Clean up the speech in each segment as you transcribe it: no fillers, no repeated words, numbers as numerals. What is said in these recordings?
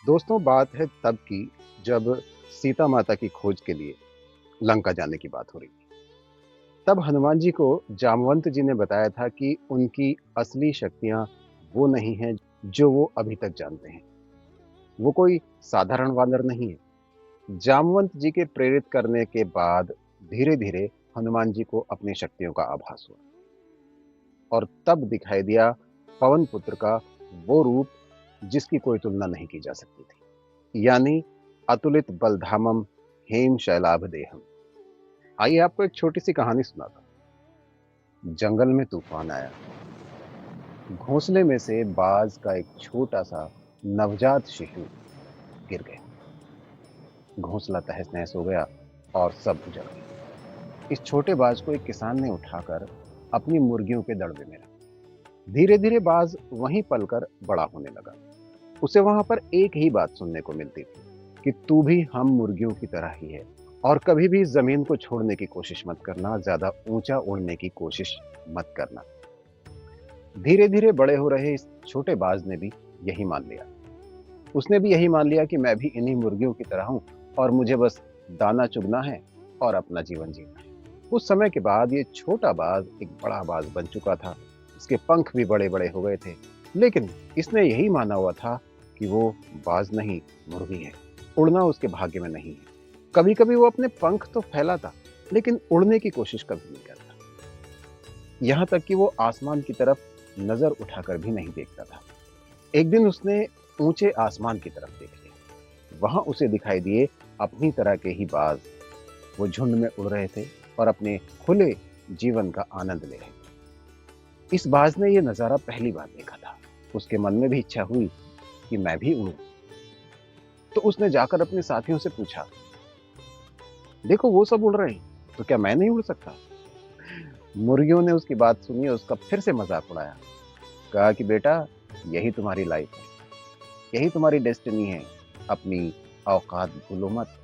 दोस्तों, बात है तब की जब सीता माता की खोज के लिए लंका जाने की बात हो रही थी। तब हनुमान जी को जामवंत जी ने बताया था कि उनकी असली शक्तियां वो नहीं हैं जो वो अभी तक जानते हैं। वो कोई साधारण वानर नहीं है। जामवंत जी के प्रेरित करने के बाद धीरे धीरे हनुमान जी को अपनी शक्तियों का आभास हुआ और तब दिखाई दिया पवन पुत्र का वो रूप जिसकी कोई तुलना नहीं की जा सकती थी, यानी अतुलित बलधामम हेम शैलाभ देहम। आइए आपको एक छोटी सी कहानी सुनाता हूं। जंगल में तूफान आया। घोंसले में से बाज का एक छोटा सा नवजात शिशु गिर गया। घोंसला तहस नहस हो गया और सब उजड़ गया। इस छोटे बाज को एक किसान ने उठाकर अपनी मुर्गियों के दड़बे में रखा। धीरे धीरे बाज वहीं पलकर बड़ा होने लगा। उसे वहां पर एक ही बात सुनने को मिलती थी कि तू भी हम मुर्गियों की तरह ही है और कभी भी जमीन को छोड़ने की कोशिश मत करना, ज्यादा ऊंचा उड़ने की कोशिश मत करना। धीरे धीरे बड़े हो रहे इस छोटे बाज ने भी यही मान लिया। उसने भी यही मान लिया कि मैं भी इन्हीं मुर्गियों की तरह हूं और मुझे बस दाना चुगना है और अपना जीवन जीना है। कुछ समय के बाद ये छोटा बाज एक बड़ा बाज बन चुका था। इसके पंख भी बड़े बड़े हो गए थे, लेकिन इसने यही माना हुआ था कि वो बाज नहीं, मुर्गी है। उड़ना उसके भाग्य में नहीं है। कभी कभी वो अपने पंख तो फैलाता, लेकिन उड़ने की कोशिश कभी नहीं करता। यहाँ तक कि वो आसमान की तरफ नजर उठाकर भी नहीं देखता था। एक दिन उसने ऊंचे आसमान की तरफ देख लिया। वहां उसे दिखाई दिए अपनी तरह के ही बाज। वो झुंड में उड़ रहे थे और अपने खुले जीवन का आनंद ले रहे थे। इस बाज ने यह नजारा पहली बार देखा था। उसके मन में भी इच्छा हुई कि मैं भी उड़ूं। तो उसने जाकर अपने साथियों से पूछा, देखो वो सब उड़ रहे हैं, तो क्या मैं नहीं उड़ सकता? मुर्गियों ने उसकी बात सुनी और उसका फिर से मजाक उड़ाया। कहा कि बेटा, यही तुम्हारी लाइफ है, यही तुम्हारी डेस्टिनी है, अपनी औकात भूलो मत।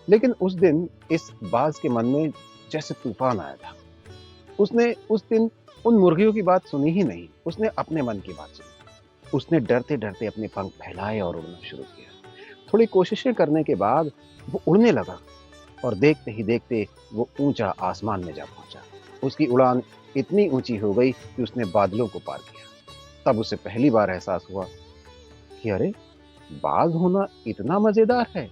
लेकिन उस दिन इस बाज के मन में जैसे तूफान आया था। उसने उस दिन उन मुर्गियों की बात सुनी ही नहीं, उसने अपने मन की बात सुनी। उसने डरते डरते अपने पंख फैलाए और उड़ना शुरू किया। थोड़ी कोशिशें करने के बाद वो उड़ने लगा और देखते ही देखते वो ऊंचा आसमान में जा पहुंचा। उसकी उड़ान इतनी ऊंची हो गई कि उसने बादलों को पार किया। तब उसे पहली बार एहसास हुआ कि अरे, बाज होना इतना मजेदार है।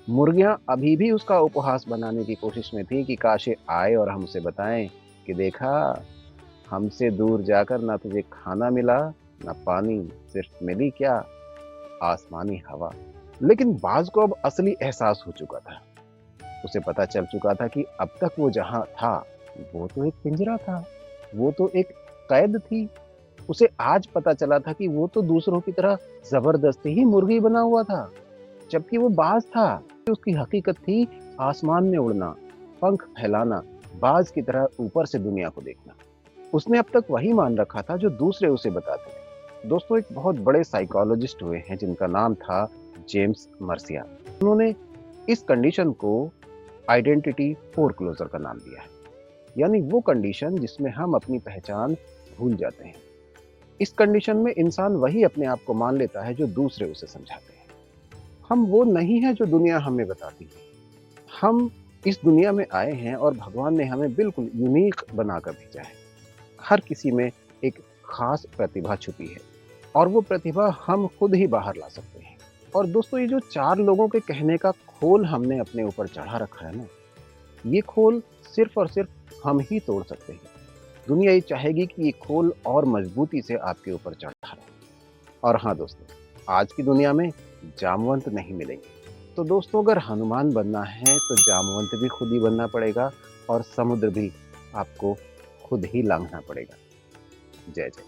मुर्गियां अभी भी उसका उपहास बनाने की कोशिश में थी कि काश ये आए और हम उसे बताएं कि देखा, हमसे दूर जाकर ना तुझे खाना मिला, ना पानी, सिर्फ मिली क्या, आसमानी हवा। लेकिन बाज को अब असली एहसास हो चुका था। उसे पता चल चुका था कि अब तक वो जहां था वो तो एक पिंजरा था, वो तो एक कैद थी। उसे आज पता चला था कि वो तो दूसरों की तरह जबरदस्ती ही मुर्गी बना हुआ था, जबकि वो बाज था। उसकी हकीकत थी आसमान में उड़ना, पंख फैलाना, बाज की तरह ऊपर से दुनिया को देखना। उसने अब तक वही मान रखा था जो दूसरे उसे बताते थे। दोस्तों, एक बहुत बड़े साइकोलॉजिस्ट हुए हैं जिनका नाम था जेम्स मर्सिया। उन्होंने इस कंडीशन को आइडेंटिटी फोरक्लोजर का नाम दिया है, यानी वो कंडीशन जिसमें हम अपनी पहचान भूल जाते हैं। इस कंडीशन में इंसान वही अपने आप को मान लेता है जो दूसरे उसे समझाते हैं। हम वो नहीं है जो दुनिया हमें बताती है। हम इस दुनिया में आए हैं और भगवान ने हमें बिल्कुल यूनिक बनाकर भेजा है। हर किसी में एक खास प्रतिभा छुपी है और वो प्रतिभा हम खुद ही बाहर ला सकते हैं। और दोस्तों, ये जो चार लोगों के कहने का खोल हमने अपने ऊपर चढ़ा रखा है ना, ये खोल सिर्फ और सिर्फ हम ही तोड़ सकते हैं। दुनिया ये चाहेगी कि ये खोल और मजबूती से आपके ऊपर चढ़ा रहे। और हाँ दोस्तों, आज की दुनिया में जामवंत नहीं मिलेंगे। तो दोस्तों, अगर हनुमान बनना है तो जामवंत भी खुद ही बनना पड़ेगा और समुद्र भी आपको खुद ही लांघना पड़ेगा। जय जय।